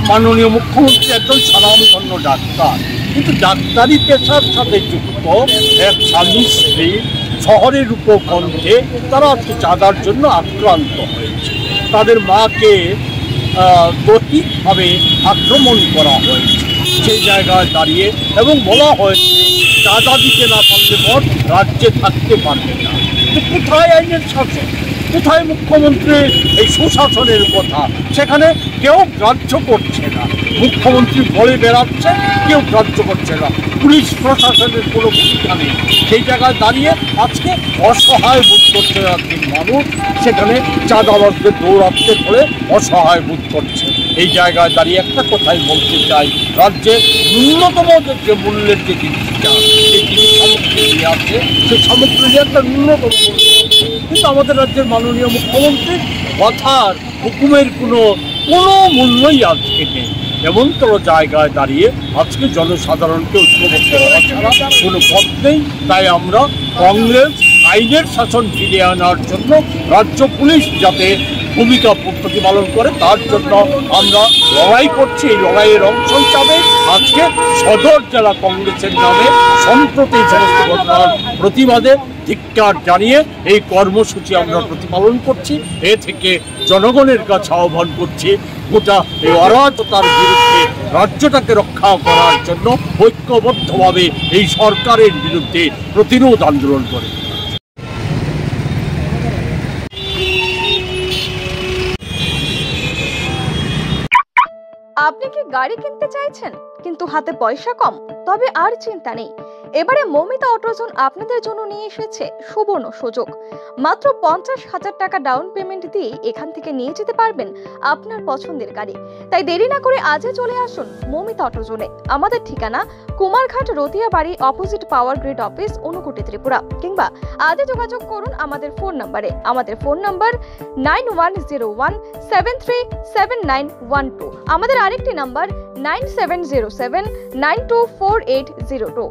মাননীয় মুখ্যমন্ত্রী একজন স্বনামধন্য ডাক্তার, কিন্তু ডাক্তারি পেশার সাথে যুক্ত এক স্বামী স্ত্রী শহরের উপকণ্ঠে তারা চাঁদার জন্য আক্রান্ত হয়েছে। তাদের মাকে দৈহিকভাবে আক্রমণ করা হয়েছে সেই জায়গায় দাঁড়িয়ে, এবং বলা হয়েছে চাঁদা দিতে না পারলে পর রাজ্যে থাকতে পারবে না। তো কোথায় আইনের শাসন, কোথায় মুখ্যমন্ত্রীর এই সুশাসনের কথা? সেখানে কেউ গ্রাহ্য করছে না। মুখ্যমন্ত্রী বলে বেড়াচ্ছে, কেউ গ্রাহ্য করছে না। পুলিশ প্রশাসনের কোনো ভূমিকা নেই। সেই জায়গায় দাঁড়িয়ে আজকে অসহায় বোধ করছে রাজ্যের মানুষ, সেখানে চাঁদাবাজদের দৌড়াতে করে অসহায় বোধ করছে। এই জায়গায় দাঁড়িয়ে একটা কথাই বলতে চাই, রাজ্যে ন্যূনতম যে মূল্যের যে জিনিসটা, যে জিনিস সামগ্রী আছে সেই সামগ্রী একটা ন্যূনতম মূল্য, কিন্তু আমাদের রাজ্যের মাননীয় মুখ্যমন্ত্রীর কথার হুকুমের কোনো মূল্যই আজকে নেই। এমনতর জায়গায় দাঁড়িয়ে আজকে জনসাধারণকে ঐক্যবদ্ধ করা ছাড়া কোনো পথ নেই। তাই আমরা কংগ্রেস আইনের শাসন ফিরিয়ে আনার জন্য রাজ্য পুলিশ যাতে ভূমিকা প্রতিপালন করে তার জন্য আমরা লড়াই করছি। এই লড়াইয়ের অংশ হিসাবে আজকে সদর জেলা কংগ্রেসের নামে সম্প্রতি সমস্ত ঘটনার প্রতিবাদে ধিক্কার জানিয়ে এই কর্মসূচি আমরা প্রতিপালন করছি। এ থেকে জনগণের কাছে আহ্বান করছি, গোটা এই অরাজকতার বিরুদ্ধে রাজ্যটাকে রক্ষা করার জন্য ঐক্যবদ্ধভাবে এই সরকারের বিরুদ্ধে প্রতিরোধ আন্দোলন করে। আপনি কি গাড়ি কিনতে চাইছেন কিন্তু হাতে পয়সা কম? তবে আর চিন্তা নেই, এবারে মৌমিতা অটোজোন আপনাদের জন্য নিয়ে এসেছে সুবর্ণ সুযোগ। মাত্র 50,000 টাকা ডাউন পেমেন্ট দিয়ে এখান থেকে নিয়ে যেতে পারবেন আপনার পছন্দের গাড়ি। তাই দেরি না করে আজই চলে আসুন মৌমিতা অটোজোনে। আমাদের ঠিকানা কুমারঘাট রতিয়া বাড়ি, opposite power grid office, Unakoti, Tripura. কিংবা আজই যোগাযোগ করুন আমাদের ফোন নাম্বারে। আমাদের ফোন নাম্বার 9101737912। আমাদের আরেকটি নাম্বার 9707924802।